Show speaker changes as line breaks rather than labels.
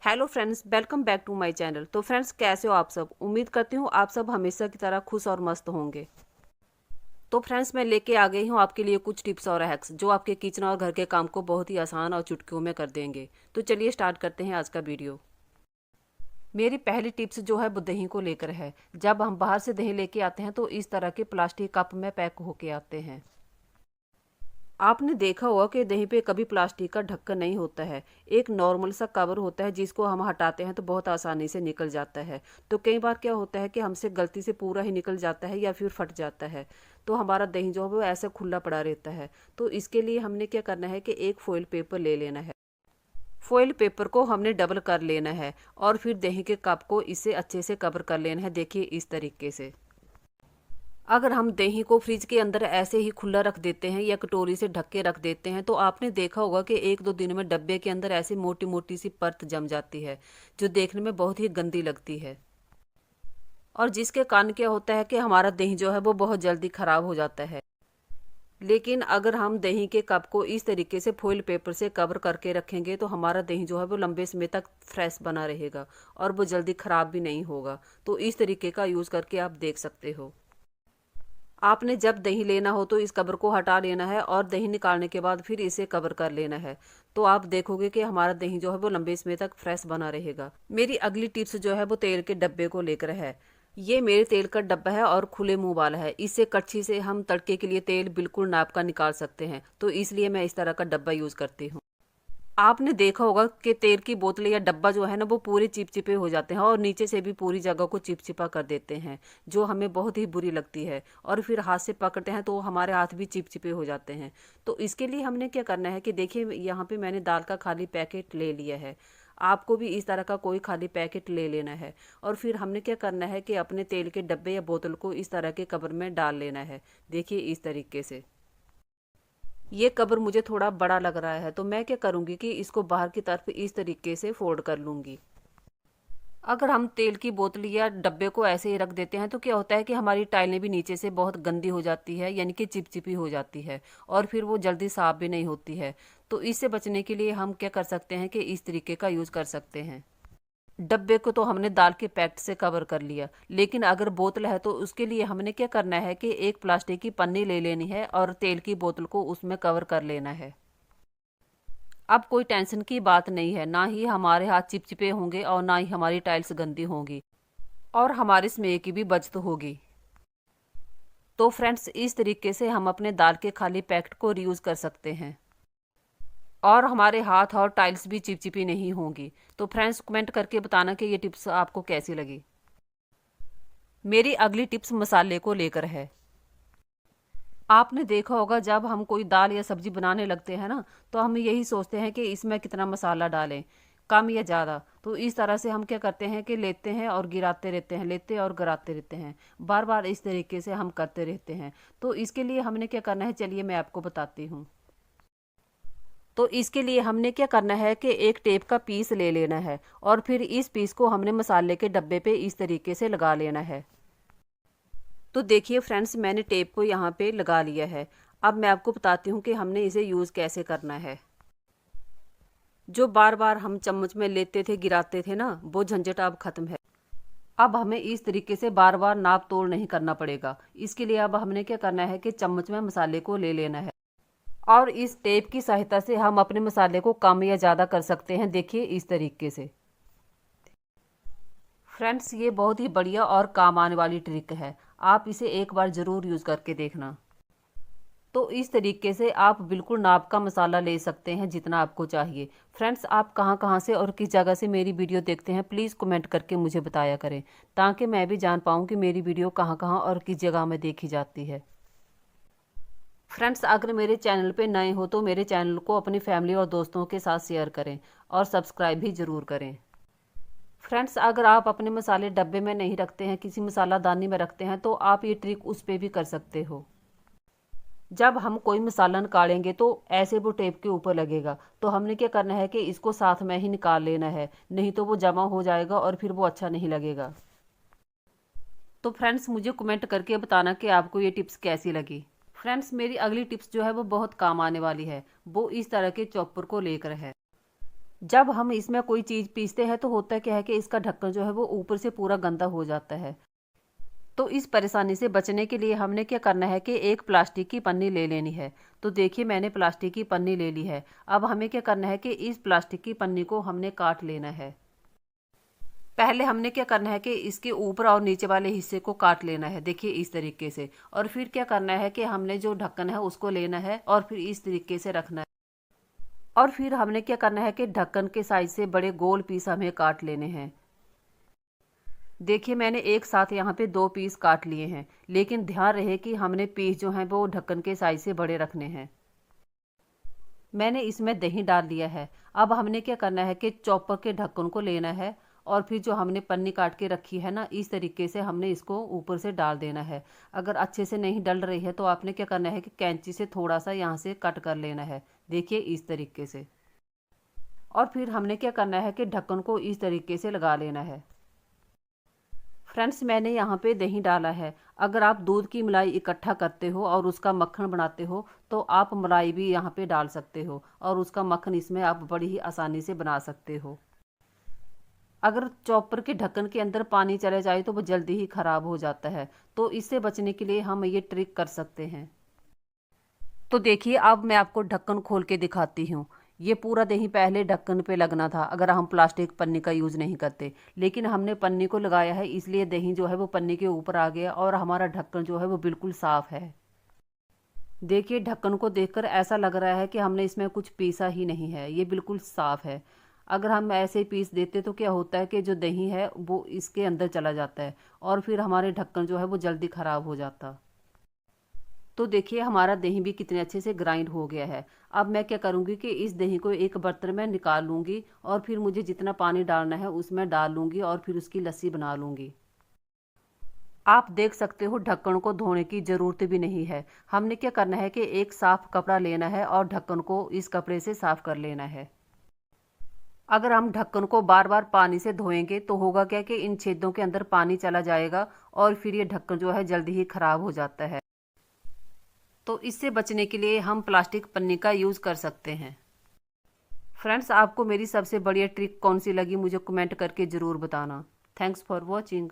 Hello friends, welcome back to my channel. तो friends, कैसे हो आप सब? उम्मीद करती हूँ आप सब हमेशा की तरह खुश और मस्त होंगे। तो फ्रेंड्स, मैं लेके आ गई हूँ आपके लिए कुछ टिप्स और हैक्स जो आपके किचन और घर के काम को बहुत ही आसान और चुटकियों में कर देंगे। तो चलिए स्टार्ट करते हैं आज का वीडियो। मेरी पहली टिप्स जो है वो दही को लेकर है। जब हम बाहर से दही लेके आते हैं तो इस तरह के प्लास्टिक कप में पैक होके आते हैं। आपने देखा होगा कि दही पे कभी प्लास्टिक का ढक्कन नहीं होता है। एक नॉर्मल सा कवर होता है जिसको हम हटाते हैं तो बहुत आसानी से निकल जाता है। तो कई बार क्या होता है कि हमसे गलती से पूरा ही निकल जाता है या फिर फट जाता है। तो हमारा दही जो है वो ऐसे खुला पड़ा रहता है। तो इसके लिए हमने क्या करना है कि एक फॉइल पेपर ले लेना है। फॉइल पेपर को हमने डबल कर लेना है और फिर दही के कप को इससे अच्छे से कवर कर लेना है। देखिए इस तरीके से। अगर हम दही को फ्रिज के अंदर ऐसे ही खुला रख देते हैं या कटोरी से ढक के रख देते हैं तो आपने देखा होगा कि एक दो दिन में डब्बे के अंदर ऐसी मोटी मोटी सी परत जम जाती है जो देखने में बहुत ही गंदी लगती है। और जिसके कारण क्या होता है कि हमारा दही जो है वो बहुत जल्दी खराब हो जाता है। लेकिन अगर हम दही के कप को इस तरीके से फॉइल पेपर से कवर करके रखेंगे तो हमारा दही जो है वो लंबे समय तक फ्रेश बना रहेगा और वो जल्दी खराब भी नहीं होगा। तो इस तरीके का यूज़ करके आप देख सकते हो। आपने जब दही लेना हो तो इस कवर को हटा लेना है और दही निकालने के बाद फिर इसे कवर कर लेना है। तो आप देखोगे कि हमारा दही जो है वो लंबे समय तक फ्रेश बना रहेगा। मेरी अगली टिप्स जो है वो तेल के डब्बे को लेकर है। ये मेरे तेल का डब्बा है और खुले मुंह वाला है। इससे कड़छी से हम तड़के के लिए तेल बिल्कुल नाप का निकाल सकते हैं। तो इसलिए मैं इस तरह का डब्बा यूज करती हूँ। आपने देखा होगा कि तेल की बोतल या डब्बा जो है ना वो पूरे चिपचिपे हो जाते हैं और नीचे से भी पूरी जगह को चिपचिपा कर देते हैं जो हमें बहुत ही बुरी लगती है। और फिर हाथ से पकड़ते हैं तो हमारे हाथ भी चिपचिपे हो जाते हैं। तो इसके लिए हमने क्या करना है कि देखिए यहाँ पे मैंने दाल का खाली पैकेट ले लिया है। आपको भी इस तरह का कोई खाली पैकेट ले लेना है। और फिर हमने क्या करना है कि अपने तेल के डब्बे या बोतल को इस तरह के कवर में डाल लेना है। देखिए इस तरीके से। ये कवर मुझे थोड़ा बड़ा लग रहा है तो मैं क्या करूंगी कि इसको बाहर की तरफ इस तरीके से फोल्ड कर लूंगी। अगर हम तेल की बोतल या डब्बे को ऐसे ही रख देते हैं तो क्या होता है कि हमारी टाइलें भी नीचे से बहुत गंदी हो जाती है, यानी कि चिपचिपी हो जाती है और फिर वो जल्दी साफ भी नहीं होती है। तो इससे बचने के लिए हम क्या कर सकते हैं कि इस तरीके का यूज़ कर सकते हैं। डब्बे को तो हमने दाल के पैकेट से कवर कर लिया, लेकिन अगर बोतल है तो उसके लिए हमने क्या करना है कि एक प्लास्टिक की पन्नी ले लेनी है और तेल की बोतल को उसमें कवर कर लेना है। अब कोई टेंशन की बात नहीं है, ना ही हमारे हाथ चिपचिपे होंगे और ना ही हमारी टाइल्स गंदी होंगी और हमारी स्मेह की भी बचत होगी। तो फ्रेंड्स, इस तरीके से हम अपने दाल के खाली पैकेट को रीयूज कर सकते हैं और हमारे हाथ और टाइल्स भी चिपचिपी नहीं होंगी। तो फ्रेंड्स, कमेंट करके बताना कि ये टिप्स आपको कैसी लगी। मेरी अगली टिप्स मसाले को लेकर है। आपने देखा होगा जब हम कोई दाल या सब्जी बनाने लगते हैं ना तो हम यही सोचते हैं कि इसमें कितना मसाला डालें, कम या ज़्यादा। तो इस तरह से हम क्या करते हैं कि लेते हैं और गिराते रहते हैं, लेते और गिराते रहते हैं, बार बार इस तरीके से हम करते रहते हैं। तो इसके लिए हमने क्या करना है, चलिए मैं आपको बताती हूँ। तो इसके लिए हमने क्या करना है कि एक टेप का पीस ले लेना है और फिर इस पीस को हमने मसाले के डब्बे पे इस तरीके से लगा लेना है। तो देखिए फ्रेंड्स, मैंने टेप को यहाँ पे लगा लिया है। अब मैं आपको बताती हूँ कि हमने इसे यूज़ कैसे करना है। जो बार बार हम चम्मच में लेते थे गिराते थे ना, वो झंझट अब खत्म है। अब हमें इस तरीके से बार बार नाप तोल नहीं करना पड़ेगा। इसके लिए अब हमने क्या करना है कि चम्मच में मसाले को ले लेना है और इस टेप की सहायता से हम अपने मसाले को कम या ज़्यादा कर सकते हैं। देखिए इस तरीके से। फ्रेंड्स, ये बहुत ही बढ़िया और काम आने वाली ट्रिक है। आप इसे एक बार ज़रूर यूज़ करके देखना। तो इस तरीके से आप बिल्कुल नाप का मसाला ले सकते हैं जितना आपको चाहिए। फ्रेंड्स, आप कहाँ कहाँ से और किस जगह से मेरी वीडियो देखते हैं प्लीज़ कमेंट करके मुझे बताया करें, ताकि मैं भी जान पाऊँ कि मेरी वीडियो कहाँ कहाँ और किस जगह में देखी जाती है। फ्रेंड्स, अगर मेरे चैनल पे नए हो तो मेरे चैनल को अपनी फैमिली और दोस्तों के साथ शेयर करें और सब्सक्राइब भी ज़रूर करें। फ्रेंड्स, अगर आप अपने मसाले डब्बे में नहीं रखते हैं, किसी मसाला दानी में रखते हैं, तो आप ये ट्रिक उस पर भी कर सकते हो। जब हम कोई मसाला निकालेंगे तो ऐसे वो टेप के ऊपर लगेगा। तो हमने क्या करना है कि इसको साथ में ही निकाल लेना है, नहीं तो वो जमा हो जाएगा और फिर वो अच्छा नहीं लगेगा। तो फ्रेंड्स, मुझे कमेंट करके बताना कि आपको ये टिप्स कैसी लगी। फ्रेंड्स, मेरी अगली टिप्स जो है वो बहुत काम आने वाली है। वो इस तरह के चॉपर को लेकर है। जब हम इसमें कोई चीज़ पीसते हैं तो होता क्या है कि इसका ढक्कन जो है वो ऊपर से पूरा गंदा हो जाता है। तो इस परेशानी से बचने के लिए हमने क्या करना है कि एक प्लास्टिक की पन्नी ले लेनी है। तो देखिए मैंने प्लास्टिक की पन्नी ले ली है। अब हमें क्या करना है कि इस प्लास्टिक की पन्नी को हमने काट लेना है। पहले हमने क्या करना है कि इसके ऊपर और नीचे वाले हिस्से को काट लेना है, देखिए इस तरीके से। और फिर क्या करना है कि हमने जो ढक्कन है उसको लेना है और फिर इस तरीके से रखना है। और फिर हमने क्या करना है कि ढक्कन के साइज से बड़े गोल पीस हमें काट लेने हैं। देखिए मैंने एक साथ यहाँ पे 2 पीस काट लिए हैं, लेकिन ध्यान रहे कि हमने पीस जो हैं वो ढक्कन के साइज से बड़े रखने हैं। मैंने इसमें दही डाल दिया है। अब हमने क्या करना है कि चॉपर के ढक्कन को लेना है और फिर जो हमने पन्नी काट के रखी है ना, इस तरीके से हमने इसको ऊपर से डाल देना है। अगर अच्छे से नहीं डल रही है तो आपने क्या करना है कि कैंची से थोड़ा सा यहाँ से कट कर लेना है, देखिए इस तरीके से। और फिर हमने क्या करना है कि ढक्कन को इस तरीके से लगा लेना है। फ्रेंड्स मैंने यहाँ पे दही डाला है। अगर आप दूध की मलाई इकट्ठा करते हो और उसका मक्खन बनाते हो तो आप मलाई भी यहाँ पे डाल सकते हो और उसका मक्खन इसमें आप बड़ी ही आसानी से बना सकते हो। अगर चॉपर के ढक्कन के अंदर पानी चले जाए तो वो जल्दी ही खराब हो जाता है। तो इससे बचने के लिए हम ये ट्रिक कर सकते हैं। तो देखिए अब मैं आपको ढक्कन खोल के दिखाती हूँ। ये पूरा दही पहले ढक्कन पे लगना था अगर हम प्लास्टिक पन्नी का यूज़ नहीं करते, लेकिन हमने पन्नी को लगाया है इसलिए दही जो है वो पन्नी के ऊपर आ गया और हमारा ढक्कन जो है वो बिल्कुल साफ है। देखिए ढक्कन को देखकर ऐसा लग रहा है कि हमने इसमें कुछ पीसा ही नहीं है, ये बिल्कुल साफ है। अगर हम ऐसे ही पीस देते तो क्या होता है कि जो दही है वो इसके अंदर चला जाता है और फिर हमारे ढक्कन जो है वो जल्दी ख़राब हो जाता। तो देखिए हमारा दही भी कितने अच्छे से ग्राइंड हो गया है। अब मैं क्या करूँगी कि इस दही को एक बर्तन में निकाल लूँगी और फिर मुझे जितना पानी डालना है उसमें डाल लूँगी और फिर उसकी लस्सी बना लूँगी। आप देख सकते हो ढक्कन को धोने की ज़रूरत भी नहीं है। हमने क्या करना है कि एक साफ़ कपड़ा लेना है और ढक्कन को इस कपड़े से साफ़ कर लेना है। अगर हम ढक्कन को बार बार पानी से धोएंगे तो होगा क्या कि इन छेदों के अंदर पानी चला जाएगा और फिर ये ढक्कन जो है जल्दी ही ख़राब हो जाता है। तो इससे बचने के लिए हम प्लास्टिक पन्नी का यूज़ कर सकते हैं। फ्रेंड्स आपको मेरी सबसे बढ़िया ट्रिक कौन सी लगी मुझे कमेंट करके ज़रूर बताना। Thanks for watching.